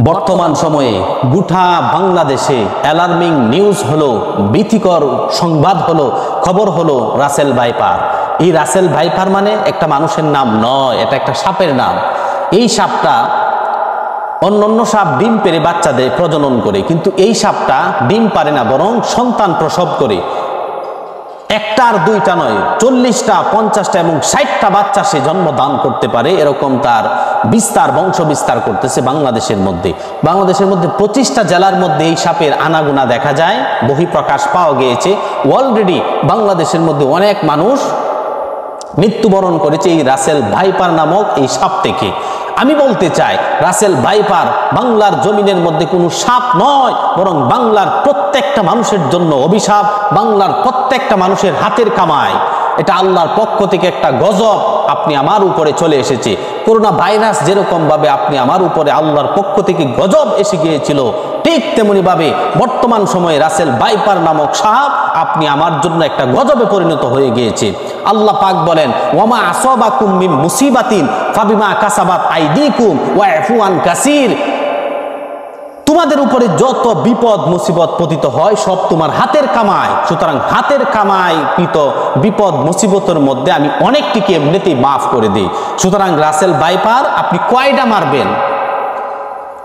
বর্তমান সময়ে গোটা বাংলাদেশে অ্যালার্মিং নিউজ হলো, ভীতিকর সংবাদ হলো, খবর হলো রাসেল ভাইপার। এই রাসেল ভাইপার মানে একটা মানুষের নাম নয়, এটা একটা সাপের নাম। এই সাপটা অন্যান্য সাপ ডিম পেড়ে বাচ্চাদের প্রজনন করে, কিন্তু এই সাপটা ডিম পারে না, বরং সন্তান প্রসব করে। একটা আর দুইটা নয়, 40টা 50টা এবং 60টা বাচ্চা সে জন্মদান করতে পারে। এরকম তার বিস্তার, বংশ বিস্তার করতেছে বাংলাদেশের মধ্যে। 25টা জেলার মধ্যে এই সাপের আনাগোনা দেখা যায়, বহিঃপ্রকাশ পাওয়া গিয়েছে। অলরেডি বাংলাদেশের মধ্যে অনেক মানুষ মৃত্যুবরণ করেছে এই রাসেল ভাইপার নামক এই সাপ থেকে। আমি বলতে চাই, রাসেল ভাইপার বাংলার জমিনের মধ্যে কোনো সাপ নয়, বরং বাংলার প্রত্যেকটা মানুষের জন্য অভিশাপ, বাংলার প্রত্যেকটা মানুষের হাতের কামাই। এটা আল্লাহর পক্ষ থেকে একটা গজব আপনি আমার উপরে চলে এসেছে। করোনা ভাইরাস যেরকম ভাবে আপনি আমার উপরে আল্লাহর পক্ষ থেকে গজব এসে গিয়েছিল, ঠিক তেমনি ভাবে বর্তমান সময়ে রাসেল ভাইপার নামক সাপ আপনি আমার জন্য একটা গজবে পরিণত হয়ে গিয়েছে। আল্লাহ পাক বলেন, ওয়ামা আসাবাকুম মিন মুসিবাতিন ফাবিমা কাসাবাত আইদিকুম ওয়া আফু আন কাসীর। তোমাদের উপরে যত বিপদ মুসিবত পতিত হয় সব তোমার হাতের কামাই। সুতরাং হাতের কামাইকৃত বিপদ মুসিবতের মধ্যে আমি অনেকটিকে এমনিতেই মাফ করে দিই। সুতরাং রাসেল ভাইপার আপনি কয়টা মারবেন?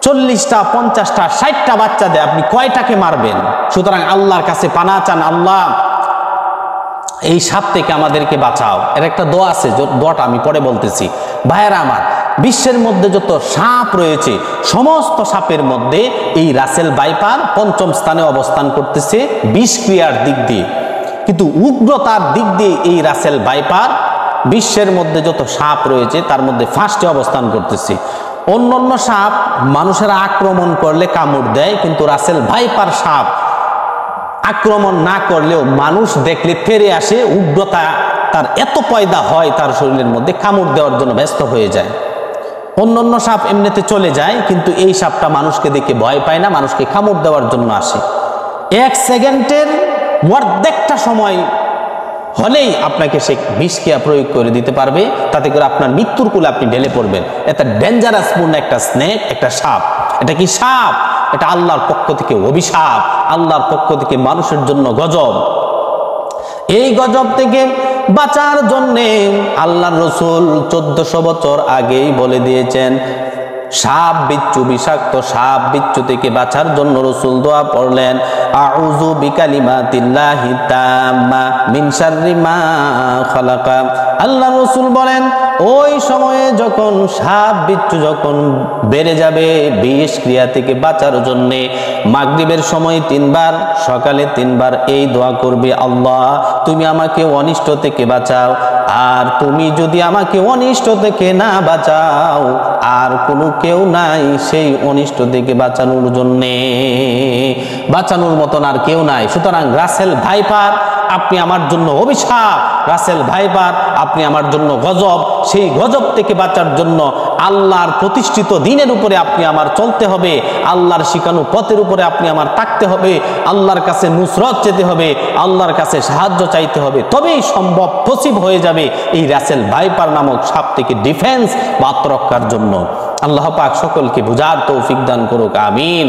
40টা 50টা 60টা বাচ্চা দেয়, আপনি কয়টাকে মারবেন? সুতরাং আল্লাহর কাছে পানা চান, আল্লাহ এই সাপ থেকে আমাদেরকে বাঁচাও। এর একটা দোয়া আছে, দোয়াটা আমি পরে বলতেছি। ভাইয়েরা আমার, বিশ্বের মধ্যে যত সাপ রয়েছে সমস্ত সাপের মধ্যে এই রাসেল ভাইপার 5ম স্থানে অবস্থান করতেছে বিষক্রিয়ার দিক দিয়ে, কিন্তু উগ্রতার দিক দিয়ে এই রাসেল ভাইপার বিশ্বের মধ্যে যত সাপ রয়েছে তার মধ্যে 1st অবস্থান করতেছে। অন্যান্য সাপ মানুষেরা আক্রমণ করলে কামড় দেয়, কিন্তু রাসেল ভাইপার সাপ আক্রমণ না করলেও মানুষ দেখলে তেড়ে আসে। উগ্রতা তার এত পয়দা হয় তার শরীরের মধ্যে, কামড় দেওয়ার জন্য ব্যস্ত হয়ে যায়। অন্যান্য সাপ এমনিতে চলে যায়, কিন্তু এই সাপটা মানুষকে দেখে ভয় পায় না, মানুষকে কামড় দেওয়ার জন্য আসে। 1 সেকেন্ডের অর্ধেকটা সময় হলেই আপনাকে সে বিষক্রিয়া প্রয়োগ করে দিতে পারবে, তাতে করে আপনার মৃত্যুর কোলে আপনি ঢেলে পড়বেন। এটা ডেঞ্জারাস পূর্ণ একটা স্নেক, একটা সাপ। এটা কি সাপ? এটা আল্লাহর পক্ষ থেকে অভিশাপ, আল্লাহর পক্ষ থেকে মানুষের জন্য গজব। এই গজব থেকে বাঁচার জন্যে আল্লাহর রাসূল 1400 বছর আগেই বলে দিয়েছেন, সাপ বিচ্ছু, বিষাক্ত সাপ বিচ্ছু থেকে বাঁচার জন্য রাসূল দোয়া পড়লেন, আউযু বিকালিমাতিল্লাহি তাম্মা মিন শাররি মা খালাকা। আল্লাহ রাসূল বলেন, ওই সময়ে যখন সাপ বিচ্ছু যখন বেড়ে যাবে, বিষক্রিয়া থেকে বাঁচার জন্যে মাগরিবের সময় 3 বার, সকালে 3 বার এই দোয়া করবে, আল্লাহ তুমি আমাকে অনিষ্ট থেকে বাঁচাও, আর তুমি যদি আমাকে অনিষ্ট থেকে না বাঁচাও আর কোনো কেউ নাই সেই অনিষ্ট থেকে বাঁচানোর জন্যে, বাঁচানোর মতন আর কেউ নাই। সুতরাং রাসেল ভাইপার আপনি আমার জন্য অভিশাপ, রাসেল ভাইপার আপনি আমার জন্য গজব। সেই গজব থেকে বাঁচার জন্য আল্লাহর প্রতিষ্ঠিত দ্বীনের উপরে আপনি আমার চলতে হবে, আল্লাহর শিখানো পথের উপরে আপনি আমার থাকতে হবে, আল্লাহর কাছে নুসরত চেতে হবে, আল্লাহর কাছে সাহায্য চাইতে হবে, তবেই সম্ভব, পসিবল হয়ে যাবে এই রাসেল ভাইপার নামক সাপ থেকে ডিফেন্স বা আত্মরক্ষার জন্য। আল্লাহ পাক সকলকে বুঝার তৌফিক দান করুক, আমিন।